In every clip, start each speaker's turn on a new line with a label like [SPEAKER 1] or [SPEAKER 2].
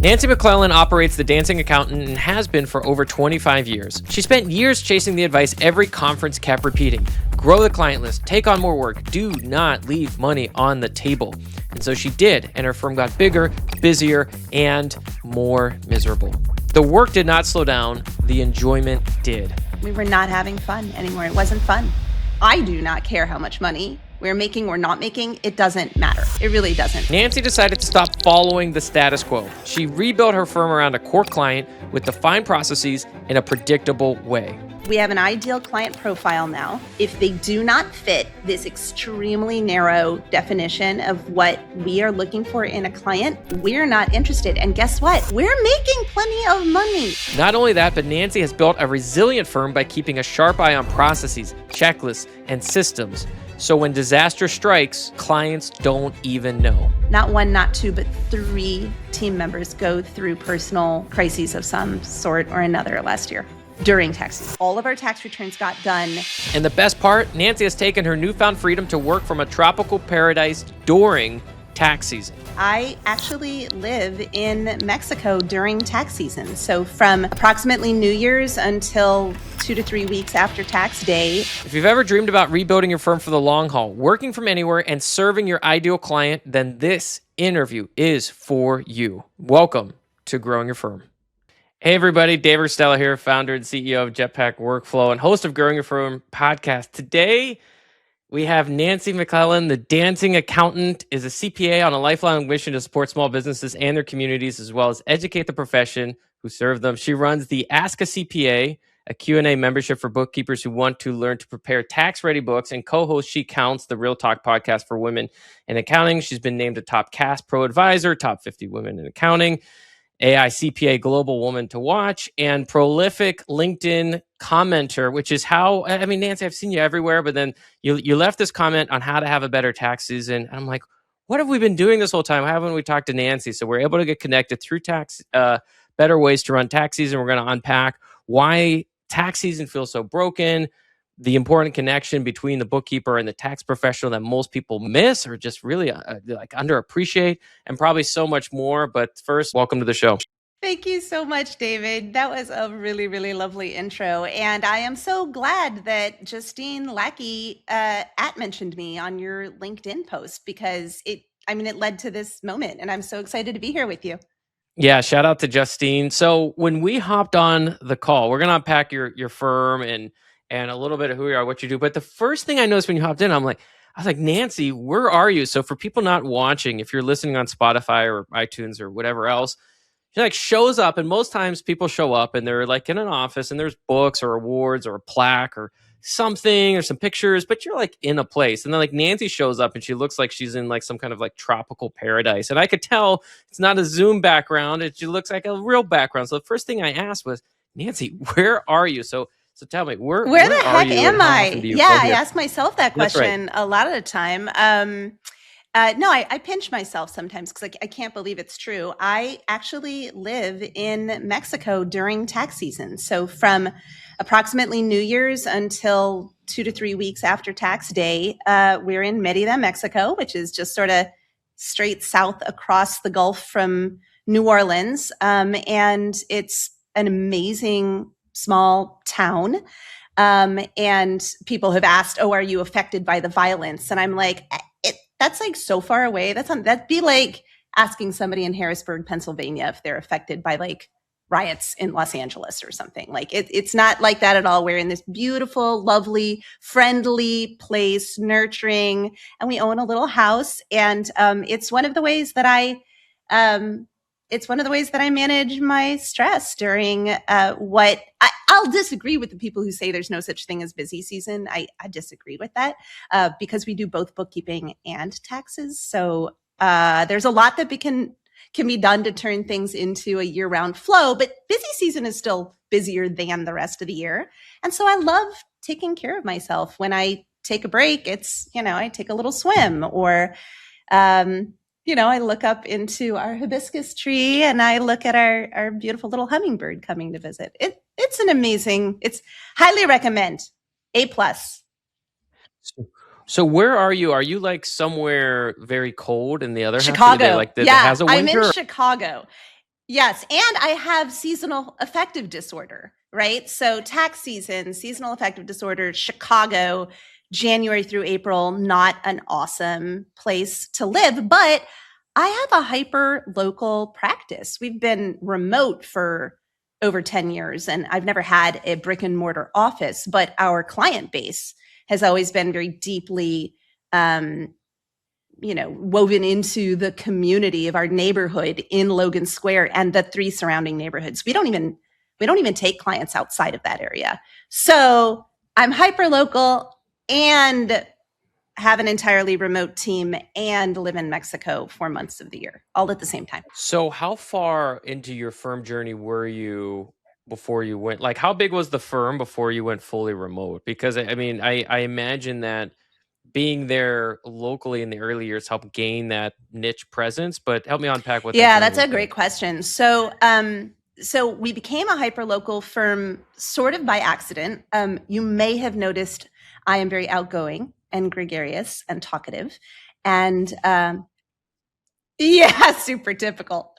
[SPEAKER 1] Nancy McClelland operates The Dancing Accountant and has been for over 25 years. She spent years chasing the advice every conference kept repeating. Grow the client list, take on more work, do not leave money on the table. And so she did, and her firm got bigger, busier, and more miserable. The work did not slow down, the enjoyment did.
[SPEAKER 2] We were not having fun anymore. It wasn't fun. I do not care how much money we're making or not making. It doesn't matter. It really doesn't.
[SPEAKER 1] Nancy decided to stop following the status quo. She rebuilt her firm around a core client with defined processes in a predictable way.
[SPEAKER 2] We have an ideal client profile now. If they do not fit this extremely narrow definition of what we are looking for in a client, we're not interested. And guess what? We're making plenty of money.
[SPEAKER 1] Not only that, but Nancy has built a resilient firm by keeping a sharp eye on processes, checklists, and systems. So when disaster strikes, clients don't even know.
[SPEAKER 2] Not one, not two, but 3 team members go through personal crises of some sort or another last year during taxes. All of our tax returns got done.
[SPEAKER 1] And the best part, Nancy has taken her newfound freedom to work from a tropical paradise during tax season.
[SPEAKER 2] I actually live in Mexico during tax season. So from approximately New Year's until 2 to 3 weeks after tax day.
[SPEAKER 1] If you've ever dreamed about rebuilding your firm for the long haul, working from anywhere, and serving your ideal client, then this interview is for you. Welcome to Growing Your Firm. Hey everybody, David Cristello here, founder and CEO of Jetpack Workflow and host of Growing Your Firm podcast. Today, we have Nancy McClelland. The Dancing Accountant is a CPA on a lifelong mission to support small businesses and their communities, as well as educate the profession who serve them. She runs the Ask a CPA, a Q&A membership for bookkeepers who want to learn to prepare tax-ready books, and co-hosts She Counts, the Real Talk podcast for women in accounting. She's been named a top CAS Pro advisor, top 50 women in accounting, AI CPA Global Woman to Watch, and prolific LinkedIn commenter, which is how, I mean, Nancy, I've seen you everywhere, but then you left this comment on how to have a better tax season. And I'm like, what have we been doing this whole time? Why haven't we talked to Nancy? So we're able to get connected through tax, better ways to run tax season. We're going to unpack why tax season feels so broken, the important connection between the bookkeeper and the tax professional that most people miss or just really like underappreciate, and probably so much more. But first, welcome to the show.
[SPEAKER 2] Thank you so much, David. That was a really, really lovely intro. And I am so glad that Justine Lackey mentioned me on your LinkedIn post because it led to this moment. And I'm so excited to be here with you.
[SPEAKER 1] Yeah, shout out to Justine. So when we hopped on the call, we're going to unpack your firm and a little bit of who you are, what you do. But the first thing I noticed when you hopped in, I was like, Nancy, where are you? So for people not watching, if you're listening on Spotify or iTunes or whatever else, she like shows up, and most times people show up and they're like in an office and there's books or awards or a plaque or something or some pictures, but you're like in a place. And then like Nancy shows up and she looks like she's in like some kind of like tropical paradise. And I could tell it's not a Zoom background. She looks like a real background. So the first thing I asked was, Nancy, where are you? So tell me, where
[SPEAKER 2] the heck am I? Yeah, I ask myself that
[SPEAKER 1] Right.
[SPEAKER 2] question a lot of the time. No, I pinch myself sometimes because I can't believe it's true. I actually live in Mexico during tax season. So from approximately New Year's until 2 to 3 weeks after tax day, we're in Mérida, Mexico, which is just sort of straight south across the Gulf from New Orleans. And it's an amazing small town. And people have asked, are you affected by the violence? And I'm like, that's like so far away. That'd be like asking somebody in Harrisburg, Pennsylvania, if they're affected by like riots in Los Angeles or something. Like it's not like that at all. We're in this beautiful, lovely, friendly place, nurturing, and we own a little house. And it's one of the ways that I manage my stress during I'll disagree with the people who say there's no such thing as busy season. I disagree with that because we do both bookkeeping and taxes. So there's a lot that can be done to turn things into a year-round flow, but busy season is still busier than the rest of the year. And so I love taking care of myself. When I take a break, it's, I take a little swim or I look up into our hibiscus tree and I look at our beautiful little hummingbird coming to visit. It's highly recommend. A+.
[SPEAKER 1] So where are you? Are you like somewhere very cold in the other
[SPEAKER 2] Chicago?
[SPEAKER 1] Half? That has a winter?
[SPEAKER 2] I'm in Chicago. Yes, and I have seasonal affective disorder, right? So tax season, seasonal affective disorder, Chicago, January through April, not an awesome place to live, but I have a hyper local practice. We've been remote for over 10 years and I've never had a brick and mortar office, but our client base has always been very deeply um, woven into the community of our neighborhood in Logan Square and the 3 surrounding neighborhoods. We don't even take clients outside of that area. So I'm hyper local and have an entirely remote team and live in Mexico 4 months of the year, all at the same time.
[SPEAKER 1] So how far into your firm journey were you before you went, like how big was the firm before you went fully remote? Because I mean, I imagine that being there locally in the early years helped gain that niche presence, but help me unpack what that
[SPEAKER 2] Yeah,
[SPEAKER 1] journey
[SPEAKER 2] that's
[SPEAKER 1] was
[SPEAKER 2] a great
[SPEAKER 1] like.
[SPEAKER 2] question. So we became a hyperlocal firm sort of by accident. You may have noticed I am very outgoing and gregarious and talkative, and yeah, super typical.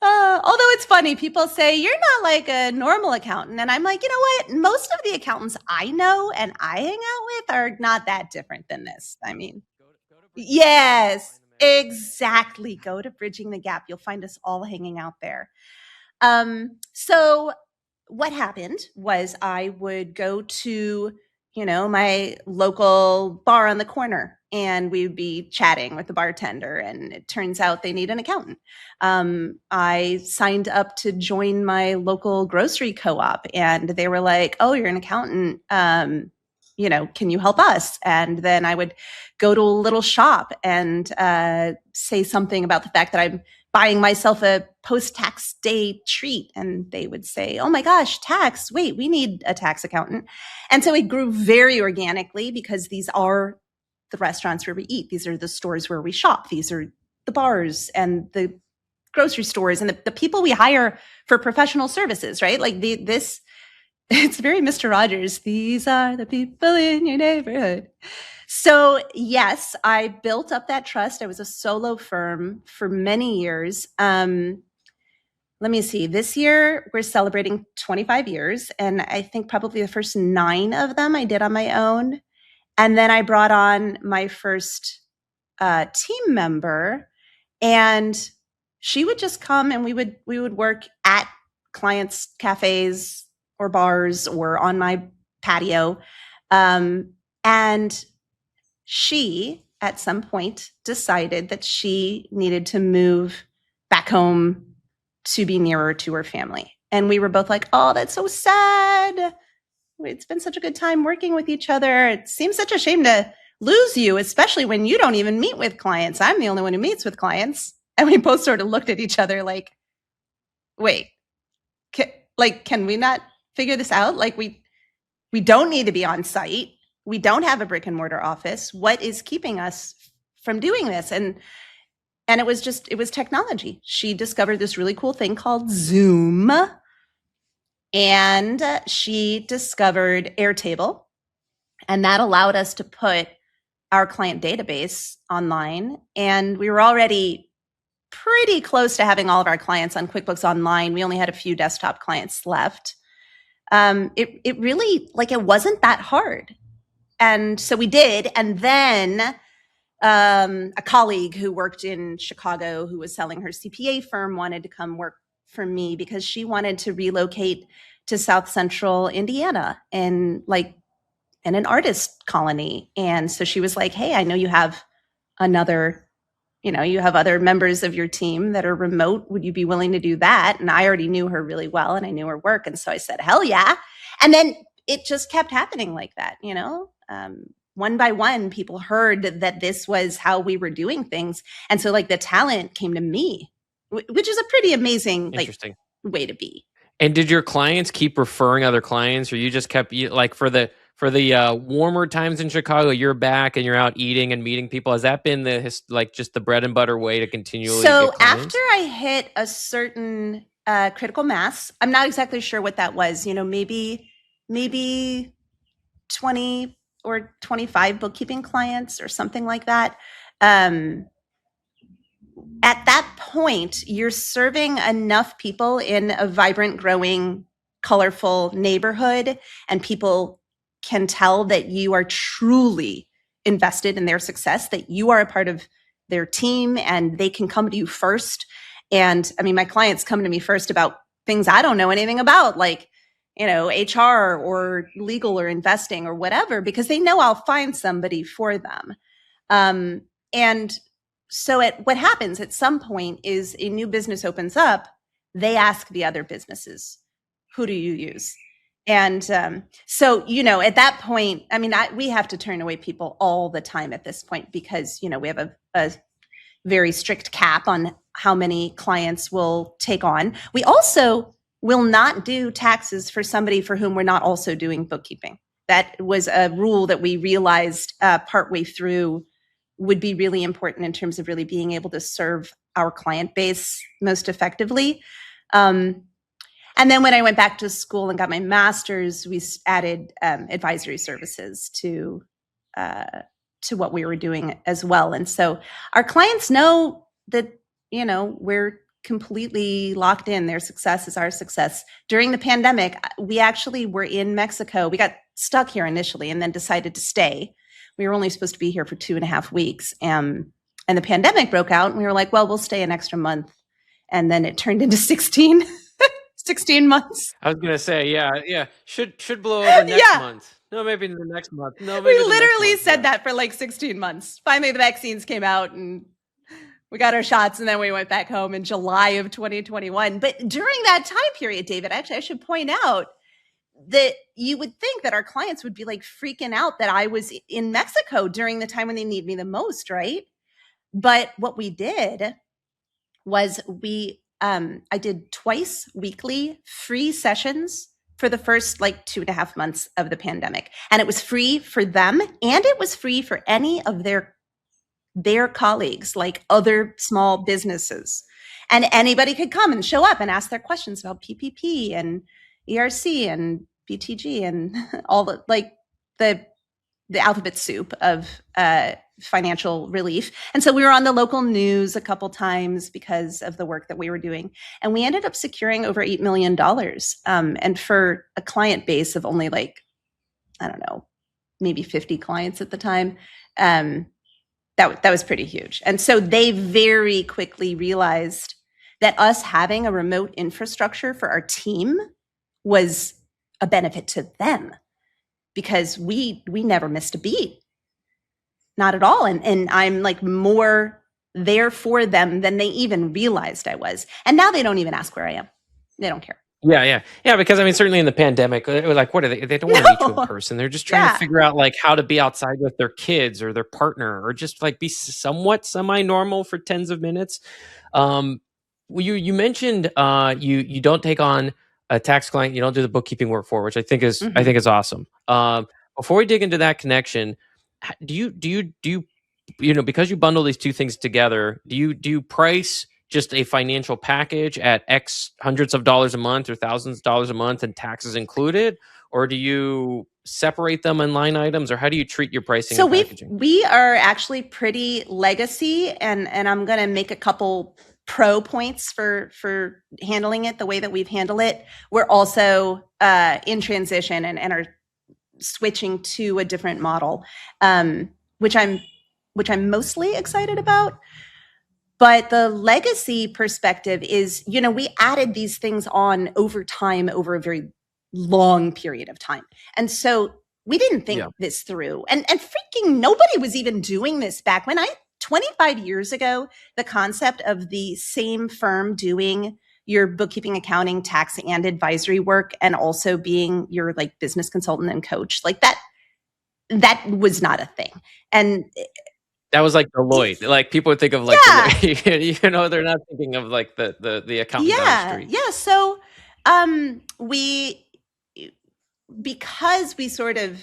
[SPEAKER 2] Although it's funny, people say you're not like a normal accountant, and I'm like, you know what? Most of the accountants I know and I hang out with are not that different than this. I mean,
[SPEAKER 1] Go to Bridging the Gap. You'll
[SPEAKER 2] yes,
[SPEAKER 1] find them there.
[SPEAKER 2] exactly. Go to Bridging the Gap. You'll find us all hanging out there. So what happened was I would go to, my local bar on the corner and we would be chatting with the bartender and it turns out they need an accountant. I signed up to join my local grocery co-op and they were like, oh, you're an accountant. Can you help us? And then I would go to a little shop and say something about the fact that I'm buying myself a post-tax day treat. And they would say, oh my gosh, tax, wait, we need a tax accountant. And so it grew very organically because these are the restaurants where we eat. These are the stores where we shop. These are the bars and the grocery stores and the people we hire for professional services, right? Like this, it's very Mr. Rogers. These are the people in your neighborhood. So, yes, I built up that trust. I was a solo firm for many years. Let me see. This year, we're celebrating 25 years. And I think probably the first 9 of them I did on my own. And then I brought on my first team member. And she would just come and we would work at clients' cafes or bars or on my patio. And she, at some point, decided that she needed to move back home to be nearer to her family. And we were both like, oh, that's so sad. It's been such a good time working with each other. It seems such a shame to lose you, especially when you don't even meet with clients. I'm the only one who meets with clients. And we both sort of looked at each other like, wait, can we not figure this out? Like we don't need to be on site. We don't have a brick and mortar office. What is keeping us from doing this? And it was technology. She discovered this really cool thing called Zoom. And she discovered Airtable. And that allowed us to put our client database online. And we were already pretty close to having all of our clients on QuickBooks Online. We only had a few desktop clients left. It really, it wasn't that hard. And so we did. And then a colleague who worked in Chicago who was selling her CPA firm wanted to come work for me because she wanted to relocate to South Central Indiana and in an artist colony. And so she was like, hey, I know you have you have other members of your team that are remote. Would you be willing to do that? And I already knew her really well and I knew her work. And so I said, hell yeah. And then it just kept happening like that, one by one, people heard that this was how we were doing things. And so the talent came to me, which is a pretty amazing
[SPEAKER 1] Interesting
[SPEAKER 2] way to be.
[SPEAKER 1] And did your clients keep referring other clients, or you just kept for the warmer times in Chicago, you're back and you're out eating and meeting people? Has that been just the bread and butter way to continually
[SPEAKER 2] So
[SPEAKER 1] get clients?
[SPEAKER 2] after I hit a certain critical mass, I'm not exactly sure what that was. Maybe 20 or 25 bookkeeping clients or something like that. at that point, you're serving enough people in a vibrant, growing, colorful neighborhood, and people can tell that you are truly invested in their success, that you are a part of their team, and they can come to you first. And I mean, my clients come to me first about things I don't know anything about, like, HR or legal or investing or whatever, because they know I'll find somebody for them. And so what happens at some point is a new business opens up. They ask the other businesses, who do you use? And so, at that point, I mean, we have to turn away people all the time at this point because, we have a very strict cap on how many clients we'll take on. We also will not do taxes for somebody for whom we're not also doing bookkeeping. That was a rule that we realized partway through would be really important in terms of really being able to serve our client base most effectively. And then when I went back to school and got my master's, we added advisory services to what we were doing as well. And so our clients know that, we're completely locked in. Their success is our success. During the pandemic, we actually were in Mexico. We got stuck here initially and then decided to stay. We were only supposed to be here for 2.5 weeks. And the pandemic broke out and we were like, well, we'll stay an extra month. And then it turned into 16 months.
[SPEAKER 1] I was gonna say, yeah, should blow over next month. No, maybe the next month. No, maybe
[SPEAKER 2] we literally said that for like 16 months. Finally, the vaccines came out and we got our shots, and then we went back home in July of 2021. But during that time period, David, actually, I should point out that you would think that our clients would be like freaking out that I was in Mexico during the time when they need me the most, right? But what we did was I did twice weekly free sessions for the first like 2.5 months of the pandemic. And it was free for them, and it was free for any of their colleagues, like other small businesses. And anybody could come and show up and ask their questions about PPP and ERC and BTG and all the alphabet soup of financial relief. And so we were on the local news a couple times because of the work that we were doing. And we ended up securing over $8 million. And for a client base of only maybe 50 clients at the time, that was pretty huge. And so they very quickly realized that us having a remote infrastructure for our team was a benefit to them, because we never missed a beat. Not at all. And I'm like more there for them than they even realized I was. And now they don't even ask where I am. They don't care.
[SPEAKER 1] Yeah. Because I mean, certainly in the pandemic, it was like, what are they? They don't want to meet you in person. They're just trying to figure out like how to be outside with their kids or their partner, or just like be somewhat semi-normal for tens of minutes. You mentioned you don't take on a tax client, you don't do the bookkeeping work for, which I think is awesome. Before we dig into that connection, do you because you bundle these two things together, do you price just a financial package at X hundreds of dollars a month or thousands of dollars a month and taxes included? Or do you separate them in line items, or how do you treat your pricing and packaging?
[SPEAKER 2] We are actually pretty legacy, and I'm going to make a couple pro points for handling it the way that we've handled it. We're also in transition and are switching to a different model, which I'm mostly excited about. But the legacy perspective is, we added these things on over time, over a very long period of time. And so we didn't think this through. And freaking nobody was even doing this back when 25 years ago, the concept of the same firm doing your bookkeeping, accounting, tax, and advisory work, and also being your like business consultant and coach, like that was not a thing. And
[SPEAKER 1] that was like Deloitte. Like people would think of like Deloitte. They're not thinking of like the accountant down the street.
[SPEAKER 2] Yeah. So because we sort of,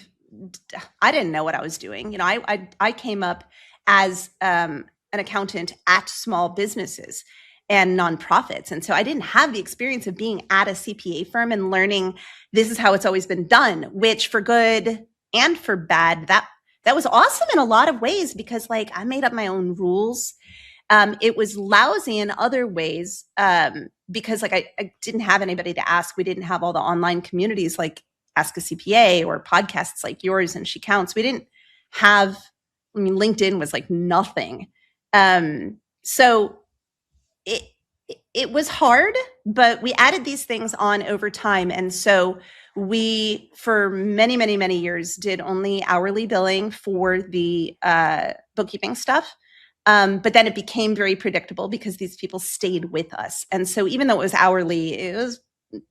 [SPEAKER 2] I didn't know what I was doing. I came up as an accountant at small businesses and nonprofits. And so I didn't have the experience of being at a CPA firm and learning this is how it's always been done, which for good and for bad, that was awesome in a lot of ways, because like I made up my own rules. It was lousy in other ways because like I didn't have anybody to ask. We didn't have all the online communities like Ask a CPA or podcasts like yours and She Counts. We didn't have, I mean, LinkedIn was like nothing. So it was hard, but we added these things on over time. And so we, for many, many, many years, did only hourly billing for the bookkeeping stuff. But then it became very predictable because these people stayed with us. And so even though it was hourly, it was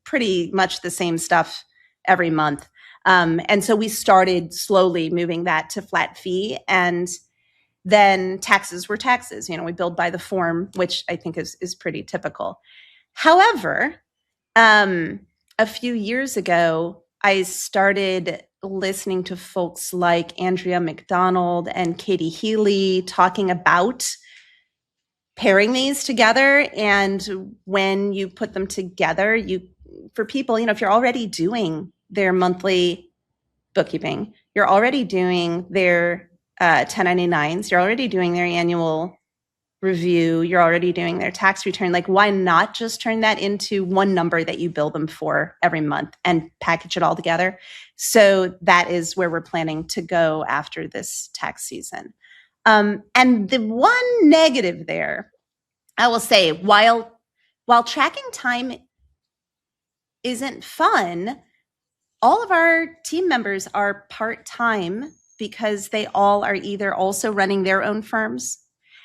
[SPEAKER 2] pretty much the same stuff every month. And so we started slowly moving that to flat fee. And then taxes were taxes. You know, we billed by the form, which I think is pretty typical. However, a few years ago, I started listening to folks like Andrea McDonald and Katie Healy talking about pairing these together. And when you put them together, for people, you know, if you're already doing their monthly bookkeeping, you're already doing their 1099s, you're already doing their annual review, you're already doing their tax return, like why not just turn that into one number that you bill them for every month and package it all together? So that is where we're planning to go after this tax season. And the one negative there, I will say, while tracking time isn't fun, all of our team members are part-time because they all are either also running their own firms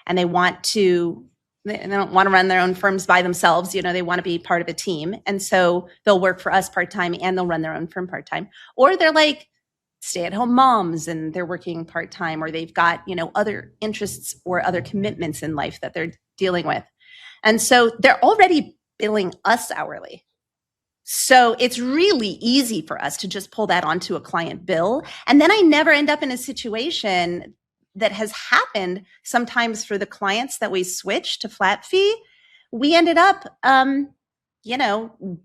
[SPEAKER 2] and they don't want to run their own firms by themselves. You know, they want to be part of a team. And so they'll work for us part-time and they'll run their own firm part-time. Or they're like stay-at-home moms and they're working part-time, or they've got, you know, other interests or other commitments in life that they're dealing with. And so they're already billing us hourly. So it's really easy for us to just pull that onto a client bill. And then I never end up in a situation that has happened sometimes for the clients that we switch to flat fee. We ended up, you know,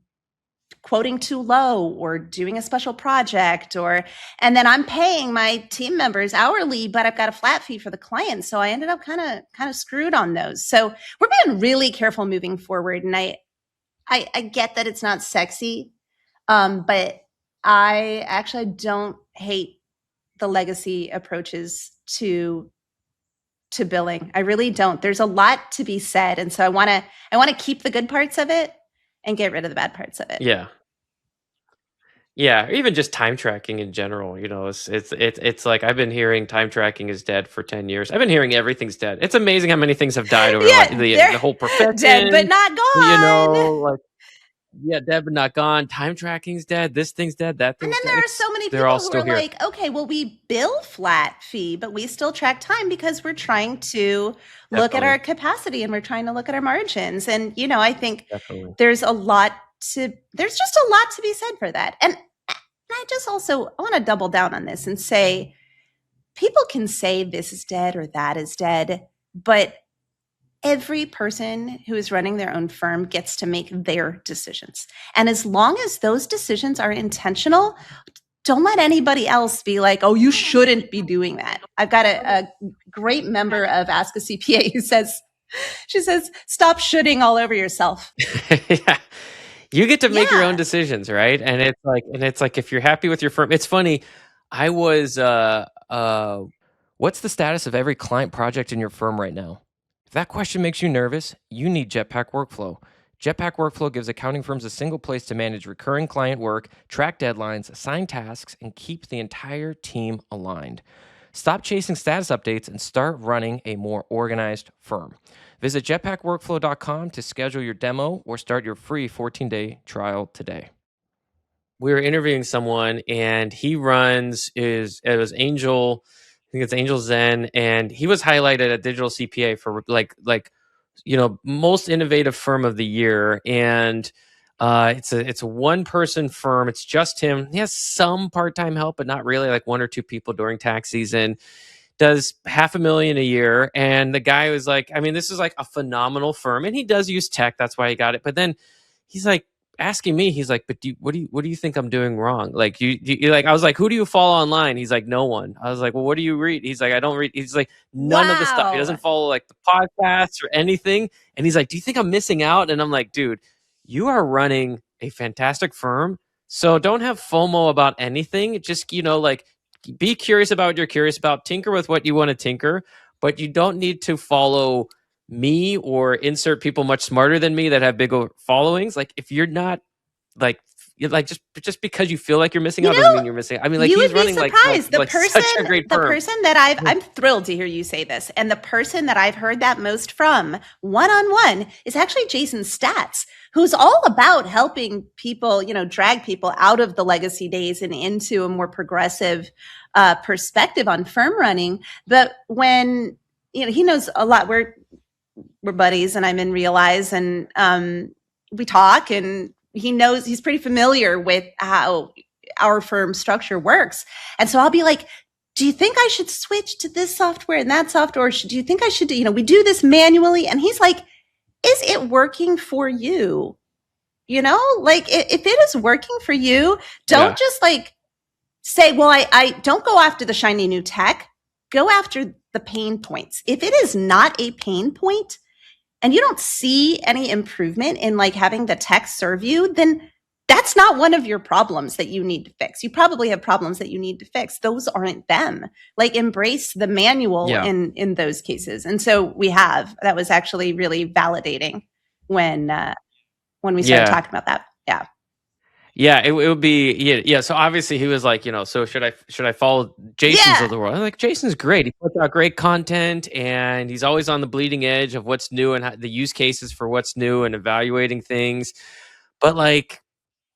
[SPEAKER 2] quoting too low or doing a special project, and then I'm paying my team members hourly, but I've got a flat fee for the client. So I ended up kind of screwed on those. So we're being really careful moving forward. And I get that it's not sexy, but I actually don't hate the legacy approaches to billing. I really don't. There's a lot to be said, and so I want to keep the good parts of it and get rid of the bad parts of it.
[SPEAKER 1] Yeah, or even just time tracking in general. You know, it's like I've been hearing time tracking is dead for 10 years. I've been hearing everything's dead. It's amazing how many things have died over the whole profession.
[SPEAKER 2] Dead but not gone.
[SPEAKER 1] You know, like dead but not gone. Time tracking's dead. This thing's dead. That thing's
[SPEAKER 2] dead. And then there are so many people who are like, okay, well, we bill flat fee, but we still track time because we're trying to look at our capacity and we're trying to look at our margins. And, you know, I think there's just a lot to be said for that. And I just also I want to double down on this and say, people can say this is dead or that is dead, but every person who is running their own firm gets to make their decisions. And as long as those decisions are intentional, don't let anybody else be like, oh, you shouldn't be doing that. I've got a great member of Ask a CPA who says, stop shoulding all over yourself.
[SPEAKER 1] Yeah. You get to make your own decisions, right? And it's like if you're happy with your firm, it's funny. I was what's the status of every client project in your firm right now? If that question makes you nervous, you need Jetpack Workflow. Jetpack Workflow gives accounting firms a single place to manage recurring client work, track deadlines, assign tasks, and keep the entire team aligned. Stop chasing status updates and start running a more organized firm. Visit jetpackworkflow.com to schedule your demo or start your free 14-day trial today. We were interviewing someone, and he runs it was Angel. I think it's Angel Zen, and he was highlighted at Digital CPA for like you know, most innovative firm of the year. And it's a one-person firm. It's just him. He has some part-time help, but not really, like one or two people during tax season. Does $500,000 a year. And the guy was like, I mean, this is like a phenomenal firm, and he does use tech. That's why he got it. But then he's like, asking me, he's like, but what do you think I'm doing wrong? Like you like, I was like, who do you follow online? He's like, no one. I was like, well, what do you read? He's like, I don't read. He's like, none of the stuff. He doesn't
[SPEAKER 2] Wow.
[SPEAKER 1] follow like the podcasts or anything. And he's like, do you think I'm missing out? And I'm like, dude, you are running a fantastic firm. So don't have FOMO about anything. Just, like, be curious about what you're curious about. Tinker with what you want to tinker, but you don't need to follow me or insert people much smarter than me that have bigger followings. Like, if you're not like just because you feel like you're missing
[SPEAKER 2] You
[SPEAKER 1] out doesn't mean
[SPEAKER 2] know,
[SPEAKER 1] you're missing. I mean, like,
[SPEAKER 2] you
[SPEAKER 1] he's
[SPEAKER 2] would be
[SPEAKER 1] running like
[SPEAKER 2] surprised.
[SPEAKER 1] such a great
[SPEAKER 2] The
[SPEAKER 1] firm.
[SPEAKER 2] person that I'm thrilled to hear you say this. And the person that I've heard that most from one-on-one is actually Jason Statz, who's all about helping people, drag people out of the legacy days and into a more progressive perspective on firm running. But when, he knows a lot. We're buddies and I'm in Realize, and we talk, and he knows, he's pretty familiar with how our firm structure works. And so I'll be like, do you think I should switch to this software and that software? Or do you think I should do, we do this manually? And he's like, is it working for you? Like, if it is working for you, don't just like say, well, I don't go after the shiny new tech, go after the pain points. If it is not a pain point and you don't see any improvement in like having the tech serve you, then that's not one of your problems that you need to fix. You probably have problems that you need to fix. Those aren't them. Like, embrace the manual in those cases. And so that was actually really validating when we started talking about that. Yeah.
[SPEAKER 1] Yeah, it would be yeah. So obviously he was like, so should I follow Jason's of the world? I'm like, Jason's great. He puts out great content, and he's always on the bleeding edge of what's new and the use cases for what's new and evaluating things. But like,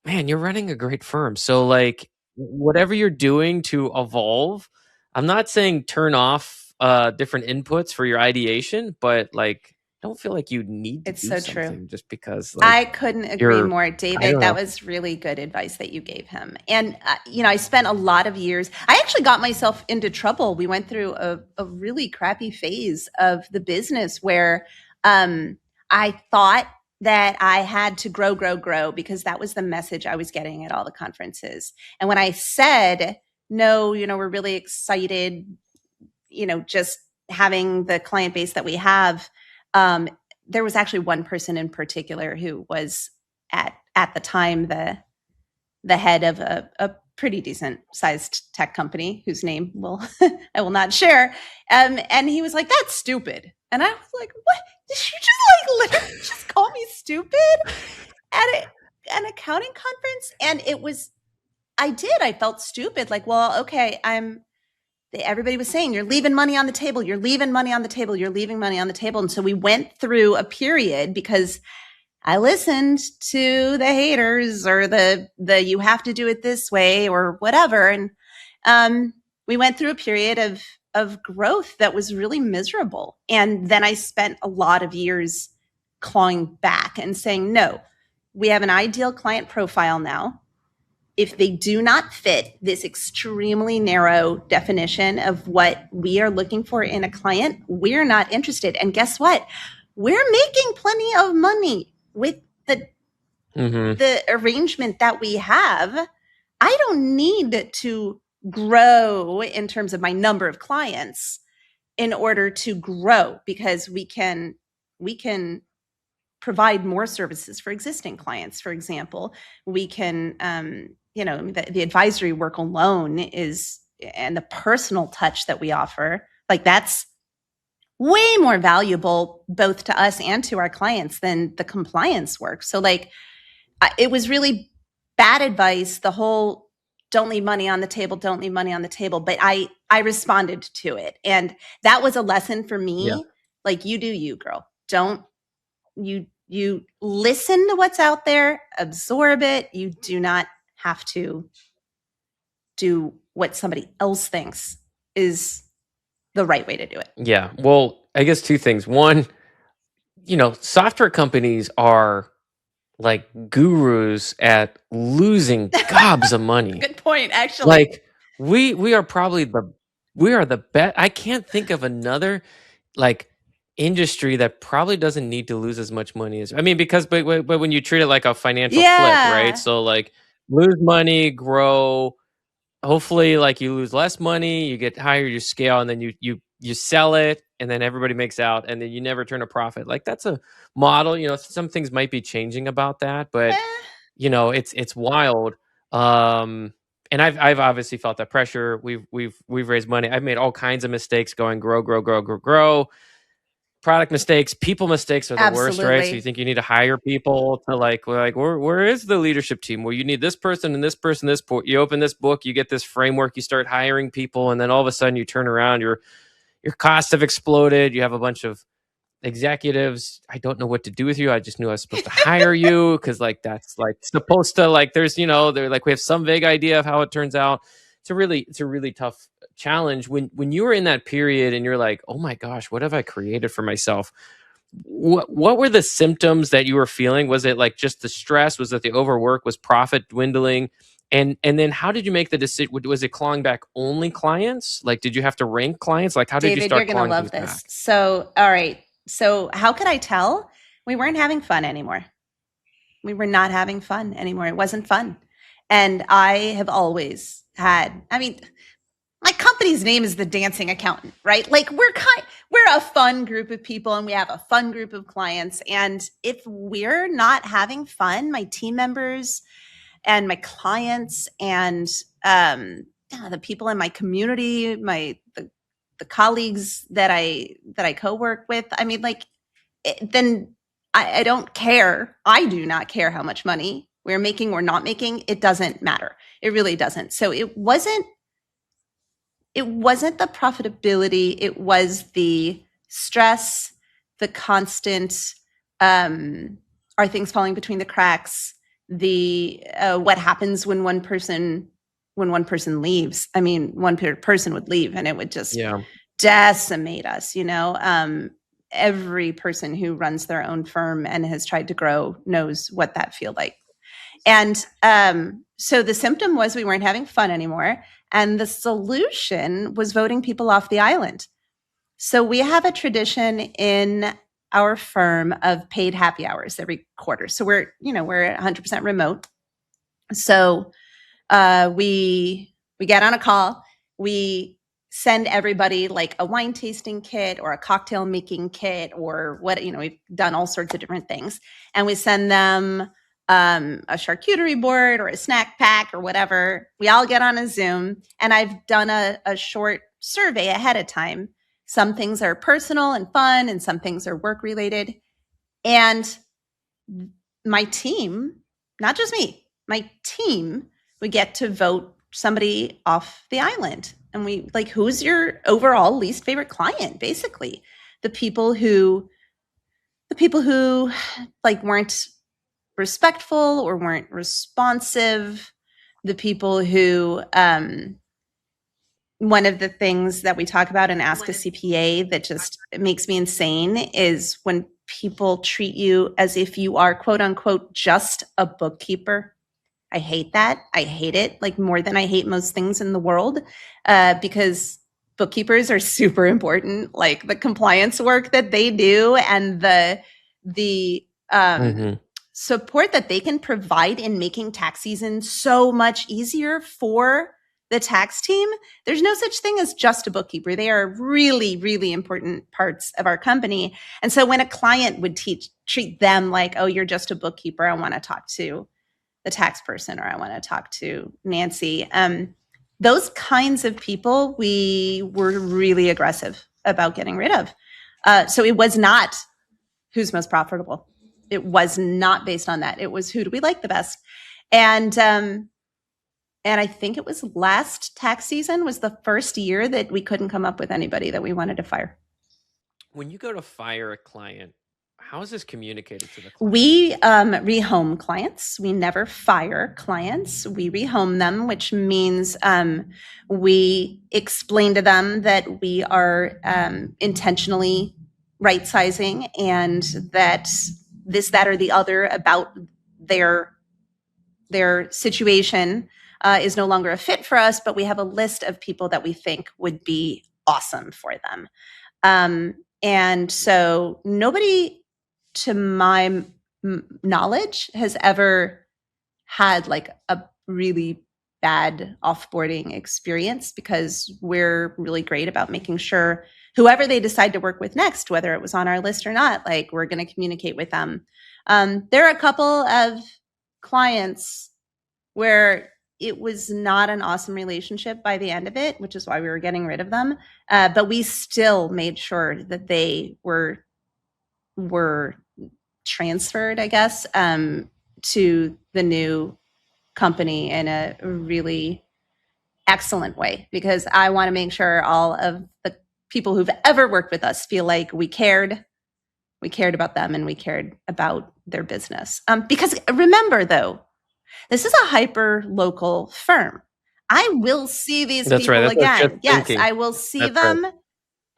[SPEAKER 1] man, you're running a great firm. So like, whatever you're doing to evolve, I'm not saying turn off different inputs for your ideation, but like, don't feel like you need to do
[SPEAKER 2] so
[SPEAKER 1] something
[SPEAKER 2] true.
[SPEAKER 1] just because. Like,
[SPEAKER 2] I couldn't agree more, David. That was really good advice that you gave him. And, I spent a lot of years, I actually got myself into trouble. We went through a really crappy phase of the business where I thought that I had to grow because that was the message I was getting at all the conferences. And when I said, no, we're really excited, just having the client base that we have, there was actually one person in particular who was at the time the head of a pretty decent sized tech company whose name I will not share. And he was like, "That's stupid." And I was like, "What? Did you just like literally just call me stupid at an accounting conference?" And I felt stupid. Like, well, okay, everybody was saying, you're leaving money on the table. You're leaving money on the table. You're leaving money on the table. And so we went through a period, because I listened to the haters or the you have to do it this way or whatever. And we went through a period of growth that was really miserable. And then I spent a lot of years clawing back and saying, no, we have an ideal client profile now. If they do not fit this extremely narrow definition of what we are looking for in a client, we're not interested. And guess what? We're making plenty of money with the arrangement that we have. I don't need to grow in terms of my number of clients in order to grow, because we can provide more services for existing clients. For example, we can the advisory work alone and the personal touch that we offer, like, that's way more valuable both to us and to our clients than the compliance work. So like, it was really bad advice, the whole don't leave money on the table, don't leave money on the table. But I responded to it. And that was a lesson for me. Yeah. Like, you do you, girl. You listen to what's out there, absorb it. You do not have to do what somebody else thinks is the right way to do it.
[SPEAKER 1] Yeah. Well, I guess two things. One, software companies are like gurus at losing gobs of money.
[SPEAKER 2] Good point, actually.
[SPEAKER 1] Like, we are probably the best. I can't think of another like industry that probably doesn't need to lose as much money as, I mean, because but when you treat it like a financial flip, right?
[SPEAKER 2] Yeah.
[SPEAKER 1] So like lose money, grow, hopefully like you lose less money, you get higher your scale, and then you sell it, and then everybody makes out, and then you never turn a profit. Like that's a model. Some things might be changing about that, but
[SPEAKER 2] Eh,
[SPEAKER 1] it's wild. Um, and I've obviously felt that pressure. We've raised money. I've made all kinds of mistakes going grow, grow, grow, grow, grow. Product mistakes, people mistakes are the worst, right? So you
[SPEAKER 2] absolutely.
[SPEAKER 1] think you need to hire people to where is the leadership team? Well, you need this person and this person, you open this book, you get this framework, you start hiring people, and then all of a sudden you turn around, your costs have exploded. You have a bunch of executives. I don't know what to do with you. I just knew I was supposed to hire you because like that's like supposed to like there's they're like we have some vague idea of how it turns out. It's a really tough challenge when you were in that period and you're like, oh my gosh, what have I created for myself? What were the symptoms that you were feeling? Was it like just the stress? Was it the overwork? Was profit dwindling? And then how did you make the decision? Was it clawing back only clients? Like, did you have to rank clients? Like, how did you
[SPEAKER 2] David, you're
[SPEAKER 1] start
[SPEAKER 2] going to
[SPEAKER 1] clawing
[SPEAKER 2] love
[SPEAKER 1] things
[SPEAKER 2] this.
[SPEAKER 1] back?
[SPEAKER 2] So, all right. So, how could I tell? We weren't having fun anymore. We were not having fun anymore. It wasn't fun. And I have always had, I mean, my company's name is the Dancing Accountant, right? Like we're a fun group of people and we have a fun group of clients. And if we're not having fun, my team members and my clients and the people in my community, the colleagues that I co-work with, I mean, like then I don't care. I do not care how much money we're making or not making. It doesn't matter. It really doesn't. So it wasn't the profitability. It was the stress, the constant, are things falling between the cracks? The what happens when one person leaves? I mean, one person would leave, and it would just
[SPEAKER 1] Yeah.
[SPEAKER 2] decimate us. Every person who runs their own firm and has tried to grow knows what that feels like. And so the symptom was we weren't having fun anymore. And the solution was voting people off the island. So we have a tradition in our firm of paid happy hours every quarter. So we're 100% remote. So we get on a call. We send everybody like a wine tasting kit or a cocktail making kit or we've done all sorts of different things. And we send them a charcuterie board or a snack pack or whatever. We all get on a Zoom, and I've done a short survey ahead of time. Some things are personal and fun, and some things are work related. And my team, not just me, my team, we get to vote somebody off the island. And we like, who's your overall least favorite client? Basically, the people who like weren't respectful or weren't responsive, the people who one of the things that we talk about in Ask a CPA that just makes me insane is when people treat you as if you are quote unquote just a bookkeeper. I hate that. I hate it like more than I hate most things in the world, because bookkeepers are super important. Like the compliance work that they do and the
[SPEAKER 1] Mm-hmm.
[SPEAKER 2] support that they can provide in making tax season so much easier for the tax team. There's no such thing as just a bookkeeper. They are really, really important parts of our company. And so when a client would treat them like, oh, you're just a bookkeeper, I want to talk to the tax person or I want to talk to Nancy. Those kinds of people we were really aggressive about getting rid of. So it was not who's most profitable. It was not based on that. It was who do we like the best. And I think it was last tax season was the first year that we couldn't come up with anybody that we wanted to fire.
[SPEAKER 1] When you go to fire a client, how is this communicated to the client?
[SPEAKER 2] We rehome clients. We never fire clients. We rehome them, which means we explain to them that we are intentionally right sizing and that this, that, or the other about their situation is no longer a fit for us, but we have a list of people that we think would be awesome for them. And so nobody, to my knowledge, has ever had like a really bad offboarding experience, because we're really great about making sure whoever they decide to work with next, whether it was on our list or not, like we're going to communicate with them. There are a couple of clients where it was not an awesome relationship by the end of it, which is why we were getting rid of them. But we still made sure that they were transferred, I guess, to the new company in a really excellent way, because I want to make sure all of the people who've ever worked with us feel like we cared about them and we cared about their business. Because remember, though, this is a hyper local firm. I will see these
[SPEAKER 1] That's
[SPEAKER 2] people
[SPEAKER 1] right. That's what I was
[SPEAKER 2] again.
[SPEAKER 1] just
[SPEAKER 2] Yes,
[SPEAKER 1] thinking.
[SPEAKER 2] I will see
[SPEAKER 1] That's
[SPEAKER 2] them.
[SPEAKER 1] right.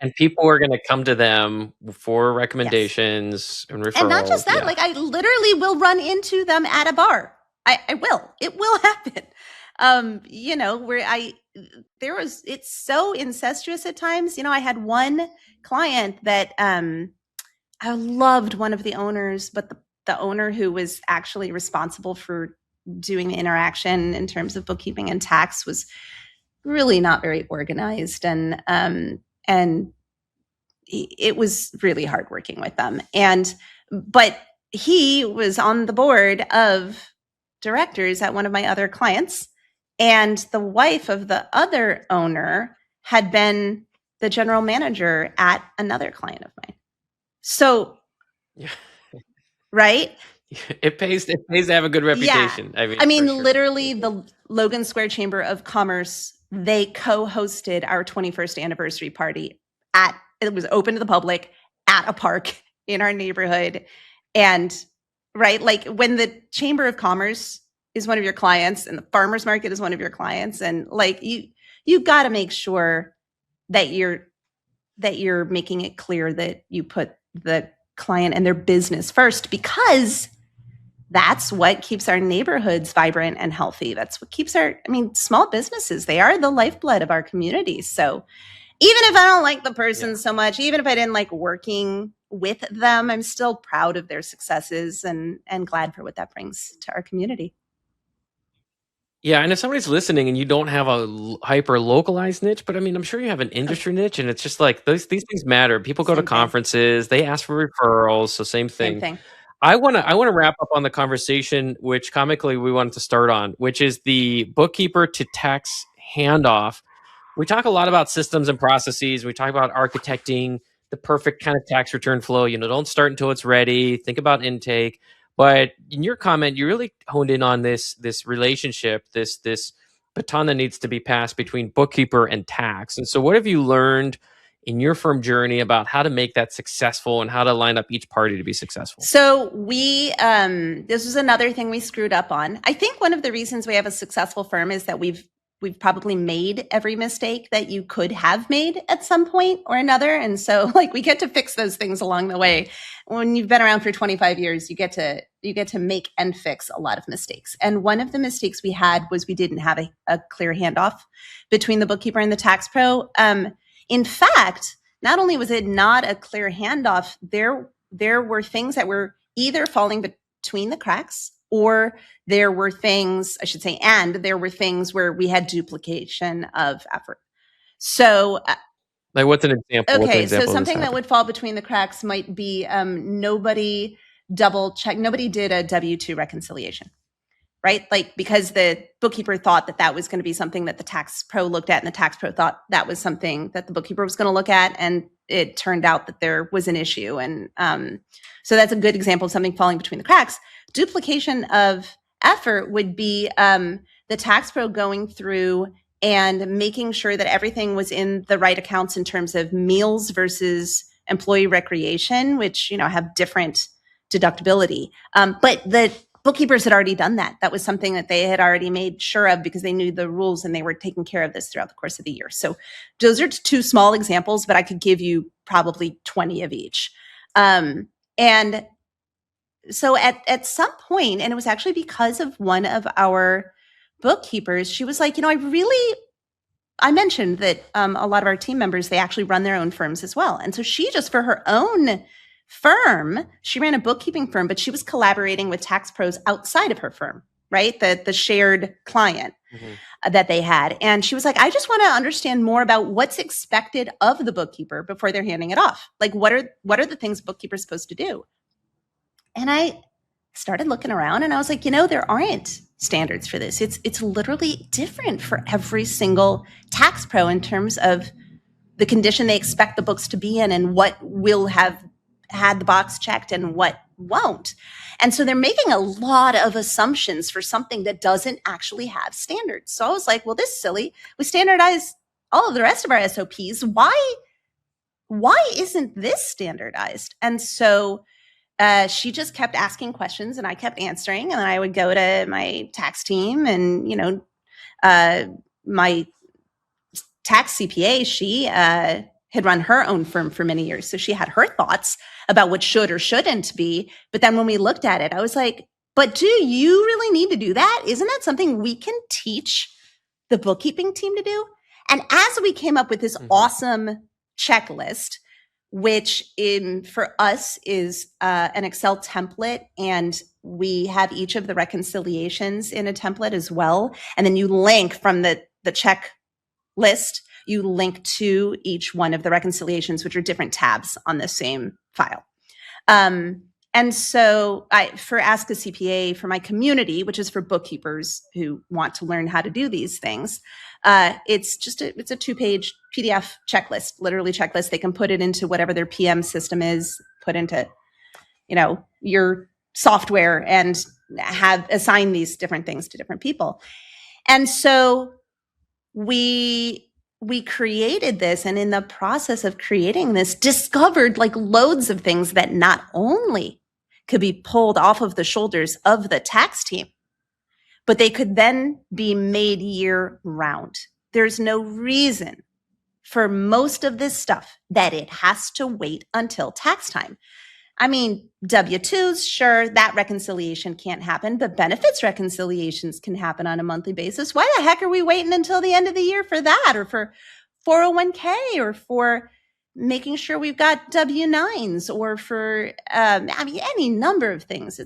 [SPEAKER 1] And people are going to come to them for
[SPEAKER 2] Yes.
[SPEAKER 1] recommendations and referrals.
[SPEAKER 2] And not just that,
[SPEAKER 1] Yeah.
[SPEAKER 2] like I literally will run into them at a bar. I will. It will happen. It's so incestuous at times. I had one client that I loved one of the owners, but the owner who was actually responsible for doing the interaction in terms of bookkeeping and tax was really not very organized, and it was really hard working with them. But he was on the board of directors at one of my other clients, and the wife of the other owner had been the general manager at another client of mine. So,
[SPEAKER 1] Yeah.
[SPEAKER 2] right?
[SPEAKER 1] It pays to have a good reputation.
[SPEAKER 2] Yeah.
[SPEAKER 1] I mean,
[SPEAKER 2] literally, the Logan Square Chamber of Commerce, they co-hosted our 21st anniversary party it was open to the public at a park in our neighborhood. And right, like when the Chamber of Commerce is one of your clients and the farmers market is one of your clients, and like you got to make sure that you're making it clear that you put the client and their business first, because that's what keeps our neighborhoods vibrant and healthy. That's what keeps small businesses, they are the lifeblood of our communities. So even if I don't like the person so much, even if I didn't like working with them, I'm still proud of their successes and glad for what that brings to our community.
[SPEAKER 1] Yeah, and if somebody's listening and you don't have a hyper localized niche, but I'm sure you have an industry niche, and it's just like these things matter. People go to conferences, they ask for referrals, so same thing. I want to wrap up on the conversation, which comically we wanted to start on, which is the bookkeeper to tax handoff. We talk a lot about systems and processes. We talk about architecting the perfect kind of tax return flow. Don't start until it's ready. Think about intake. But in your comment, you really honed in on this relationship, this baton that needs to be passed between bookkeeper and tax. And so what have you learned in your firm journey about how to make that successful and how to line up each party to be successful?
[SPEAKER 2] So this was another thing we screwed up on. I think one of the reasons we have a successful firm is that we've probably made every mistake that you could have made at some point or another. And so like we get to fix those things along the way. When you've been around for 25 years, you get to make and fix a lot of mistakes. And one of the mistakes we had was we didn't have a clear handoff between the bookkeeper and the tax pro. In fact, not only was it not a clear handoff, there were things that were either falling between the cracks, or there were things, there were things where we had duplication of effort. So,
[SPEAKER 1] like, what's an example?
[SPEAKER 2] Okay, so something that would fall between the cracks might be nobody did a W-2 reconciliation, right? Like, because the bookkeeper thought that was going to be something that the tax pro looked at, and the tax pro thought that was something that the bookkeeper was going to look at, and it turned out that there was an issue. And so that's a good example of something falling between the cracks. Duplication of effort would be the tax pro going through and making sure that everything was in the right accounts in terms of meals versus employee recreation, which have different deductibility. But the bookkeepers had already done that. That was something that they had already made sure of because they knew the rules and they were taking care of this throughout the course of the year. So those are two small examples, but I could give you probably 20 of each. And so at some point, and it was actually because of one of our bookkeepers, she was like, I I mentioned that a lot of our team members, they actually run their own firms as well. And so she just, for her own firm, she ran a bookkeeping firm, but she was collaborating with tax pros outside of her firm, right? The shared client that they had. And she was like, I just want to understand more about what's expected of the bookkeeper before they're handing it off. Like, what are the things bookkeepers supposed to do? And I started looking around and I was like, there aren't standards for this. It's literally different for every single tax pro in terms of the condition they expect the books to be in and what will have had the box checked and what won't. And so they're making a lot of assumptions for something that doesn't actually have standards. So I was like, well, this is silly. We standardize all of the rest of our SOPs. Why isn't this standardized? And so she just kept asking questions and I kept answering. And then I would go to my tax team and, my tax CPA, she had run her own firm for many years. So she had her thoughts about what should or shouldn't be. But then when we looked at it, I was like, but do you really need to do that? Isn't that something we can teach the bookkeeping team to do? And as we came up with this awesome checklist, which for us is an Excel template, and we have each of the reconciliations in a template as well. And then you link from the checklist, you link to each one of the reconciliations, which are different tabs on the same file. And so for Ask a CPA, for my community, which is for bookkeepers who want to learn how to do these things, it's a 2-page PDF checklist, literally checklist. They can put it into whatever their PM system is, put into, your software and assign these different things to different people. And so we created this, and in the process of creating this, discovered like loads of things that not only could be pulled off of the shoulders of the tax team, but they could then be made year round. There's no reason for most of this stuff that it has to wait until tax time. I mean, W-2s, sure, that reconciliation can't happen, but benefits reconciliations can happen on a monthly basis. Why the heck are we waiting until the end of the year for that, or for 401k, or for making sure we've got W-9s, or for, any number of things.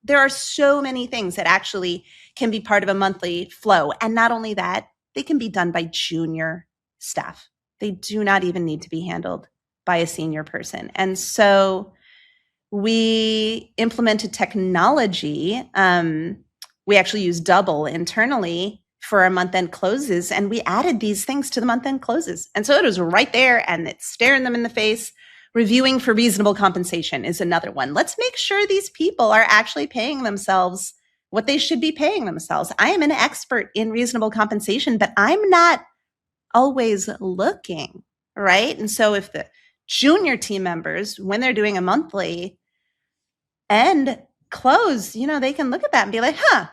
[SPEAKER 2] There are so many things that actually can be part of a monthly flow. And not only that, they can be done by junior staff. They do not even need to be handled by a senior person. And so we implemented technology. We actually use Double internally for our month-end closes, and we added these things to the month-end closes. And so it was right there, and it's staring them in the face. Reviewing for reasonable compensation is another one. Let's make sure these people are actually paying themselves what they should be paying themselves. I am an expert in reasonable compensation, but I'm not always looking, right? And so if the junior team members, when they're doing a monthly end close, they can look at that and be like, that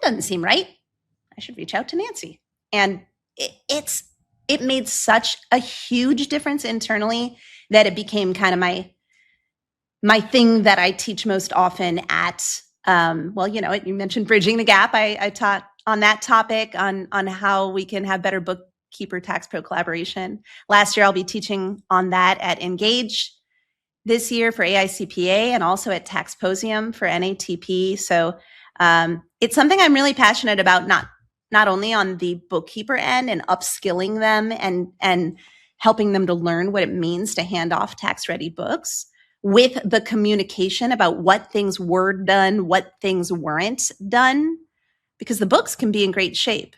[SPEAKER 2] doesn't seem right. I should reach out to Nancy. And it made such a huge difference internally that it became kind of my thing that I teach most often at, you mentioned Bridging the Gap. I taught on that topic on how we can have better bookkeeper-tax-pro collaboration. Last year, I'll be teaching on that at Engage this year for AICPA, and also at Taxposium for NATP. So it's something I'm really passionate about, not only on the bookkeeper end and upskilling them and helping them to learn what it means to hand off tax-ready books, with the communication about what things were done, what things weren't done, because the books can be in great shape.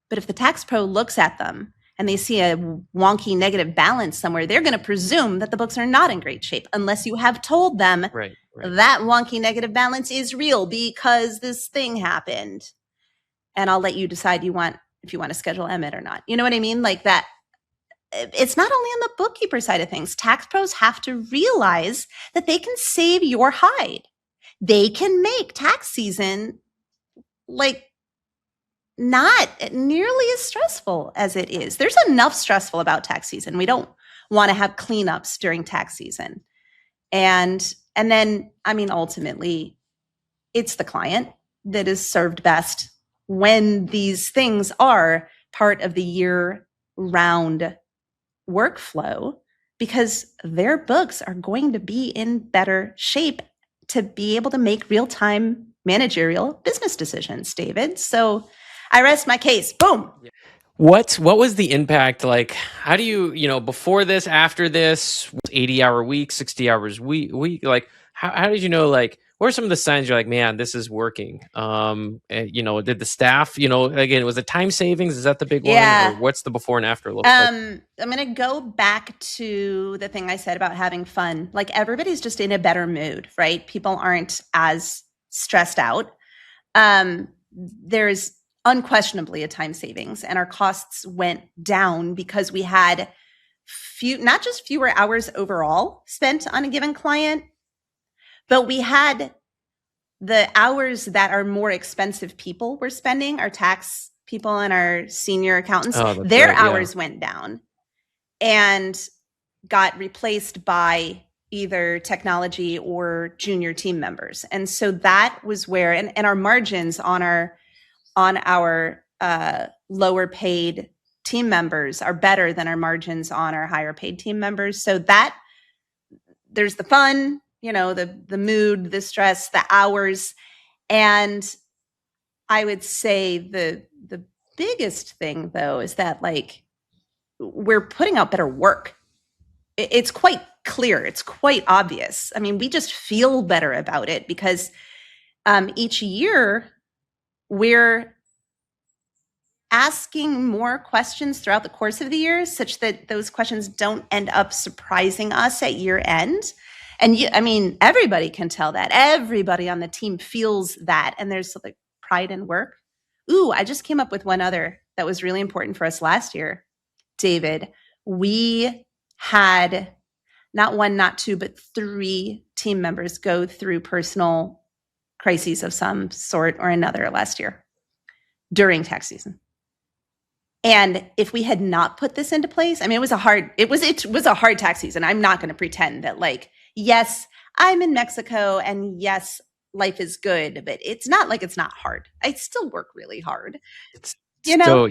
[SPEAKER 2] But if the tax pro looks at them and they see a wonky negative balance somewhere, they're going to presume that the books are not in great shape unless you have told them that wonky negative balance is real because this thing happened. And I'll let you decide if you want to schedule Emmett or not. You know what I mean? Like that. It's not only on the bookkeeper side of things. Tax pros have to realize that they can save your hide. They can make tax season not nearly as stressful as it is. There's enough stressful about tax season. We don't want to have cleanups during tax season. And then, ultimately, it's the client that is served best when these things are part of the year-round workflow because their books are going to be in better shape to be able to make real-time managerial business decisions, David. So I rest my case. Boom.
[SPEAKER 1] What was the impact like? How do you before this, after this, 80-hour week, 60 hours week, like how did you know, like, what are some of the signs you're like, man, this is working? Did the staff, again, was it time savings? Is that the big one? Or what's the before and after look like?
[SPEAKER 2] I'm going to go back to the thing I said about having fun. Like, everybody's just in a better mood, right? People aren't as stressed out. There's unquestionably a time savings, and our costs went down because we had not just fewer hours overall spent on a given client, but we had the hours that our more expensive people were spending, our tax people and our senior accountants, their hours went down and got replaced by either technology or junior team members. And so that was where, and our margins on our lower paid team members are better than our margins on our higher paid team members. So that there's the fun, the mood, the stress, the hours. And I would say the biggest thing, though, is that, like, we're putting out better work. It's quite clear. It's quite obvious. I mean, we just feel better about it because each year we're asking more questions throughout the course of the year such that those questions don't end up surprising us at year end. And everybody can tell that. Everybody on the team feels that. And there's like pride in work. Ooh, I just came up with one other that was really important for us last year, David. We had not one, not two, but 3 team members go through personal crises of some sort or another last year during tax season. And if we had not put this into place, it was a hard tax season. I'm not going to pretend that, like, yes, I'm in Mexico and yes, life is good, but it's not like it's not hard. I still work really hard.
[SPEAKER 1] It's still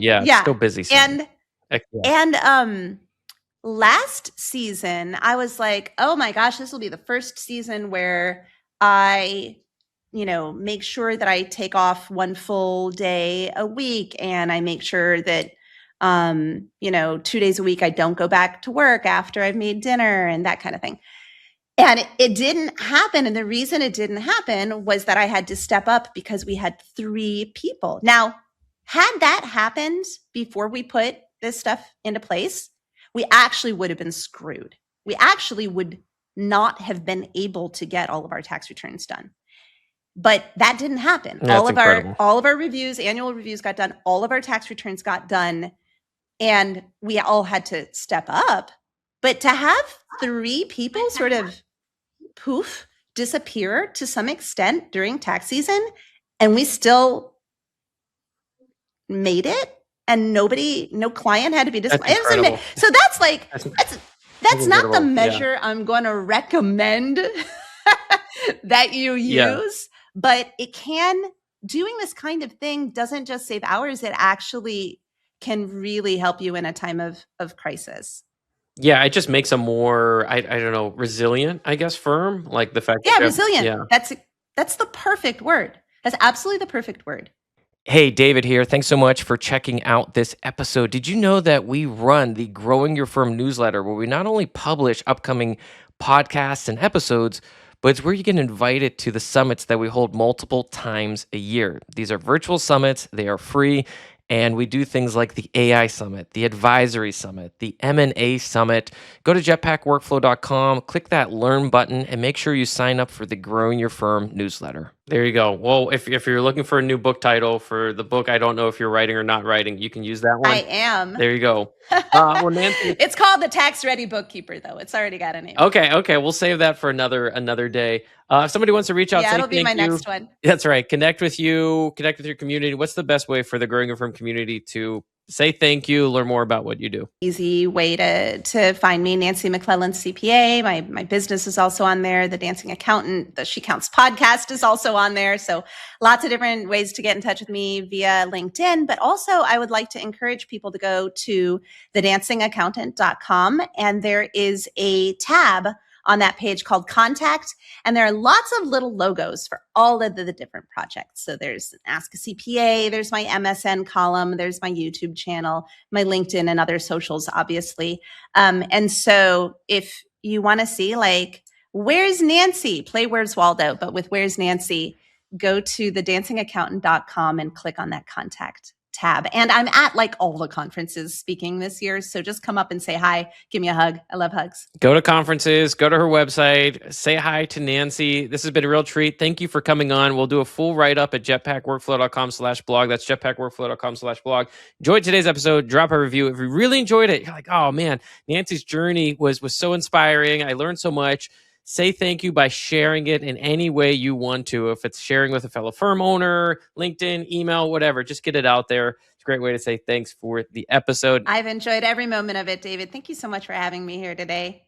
[SPEAKER 1] busy season.
[SPEAKER 2] And last season, I was like, oh my gosh, this will be the first season where I make sure that I take off 1 full day a week, and I make sure that 2 days a week I don't go back to work after I've made dinner and that kind of thing. And it didn't happen. And the reason it didn't happen was that I had to step up because we had 3 people. Now, had that happened before we put this stuff into place, we actually would have been screwed. We actually would not have been able to get all of our tax returns done. But that didn't happen.
[SPEAKER 1] That's incredible.
[SPEAKER 2] All of our reviews, annual reviews got done. All of our tax returns got done. And we all had to step up. But to have 3 people sort of disappear to some extent during tax season, and we still made it, and no client had to be disappointed. So that's like, that's not the measure I'm going to recommend that you use, but doing this kind of thing doesn't just save hours. It actually can really help you in a time of crisis.
[SPEAKER 1] Yeah, it just makes a more, I don't know, resilient, I guess, firm. Like the fact that
[SPEAKER 2] resilient. That's the perfect word. That's absolutely the perfect word.
[SPEAKER 1] Hey, David here. Thanks so much for checking out this episode. Did you know that we run the Growing Your Firm newsletter, where we not only publish upcoming podcasts and episodes, but it's where you get invited to the summits that we hold multiple times a year. These are virtual summits. They are free. And we do things like the AI Summit, the Advisory Summit, the M&A Summit. Go to jetpackworkflow.com, click that Learn button, and make sure you sign up for the Growing Your Firm newsletter. There you go. Well, if you're looking for a new book title for the book, I don't know if you're writing or not writing, you can use that one.
[SPEAKER 2] I am.
[SPEAKER 1] There you go. Well, Nancy,
[SPEAKER 2] it's called the Tax Ready Bookkeeper, though. It's already got a name.
[SPEAKER 1] Okay. We'll save that for another day. If somebody wants to reach out,
[SPEAKER 2] it'll be my next one.
[SPEAKER 1] That's right. Connect with your community. What's the best way for the Growing Your Firm community to Say thank you, learn more about what you do.
[SPEAKER 2] Easy way to find me, Nancy McClelland, CPA. My business is also on there. The Dancing Accountant, the She Counts podcast is also on there. So lots of different ways to get in touch with me via LinkedIn. But also, I would like to encourage people to go to thedancingaccountant.com, and there is a tab on that page called Contact. And there are lots of little logos for all of the different projects. So there's Ask a CPA, there's my MSN column, there's my YouTube channel, my LinkedIn and other socials, obviously. And so if you want to see like, where's Nancy? Play Where's Waldo, but with Where's Nancy, go to thedancingaccountant.com and click on that Contact tab. And I'm at like all the conferences speaking this year. So just come up and say hi. Give me a hug. I love hugs.
[SPEAKER 1] Go to conferences, go to her website, say hi to Nancy. This has been a real treat. Thank you for coming on. We'll do a full write-up at jetpackworkflow.com/blog. That's jetpackworkflow.com/blog. Enjoyed today's episode. Drop a review. If you really enjoyed it, you're like, oh man, Nancy's journey was so inspiring. I learned so much. Say thank you by sharing it in any way you want to. If it's sharing with a fellow firm owner, LinkedIn, email, whatever, just get it out there. It's a great way to say thanks for the episode.
[SPEAKER 2] I've enjoyed every moment of it, David. Thank you so much for having me here today.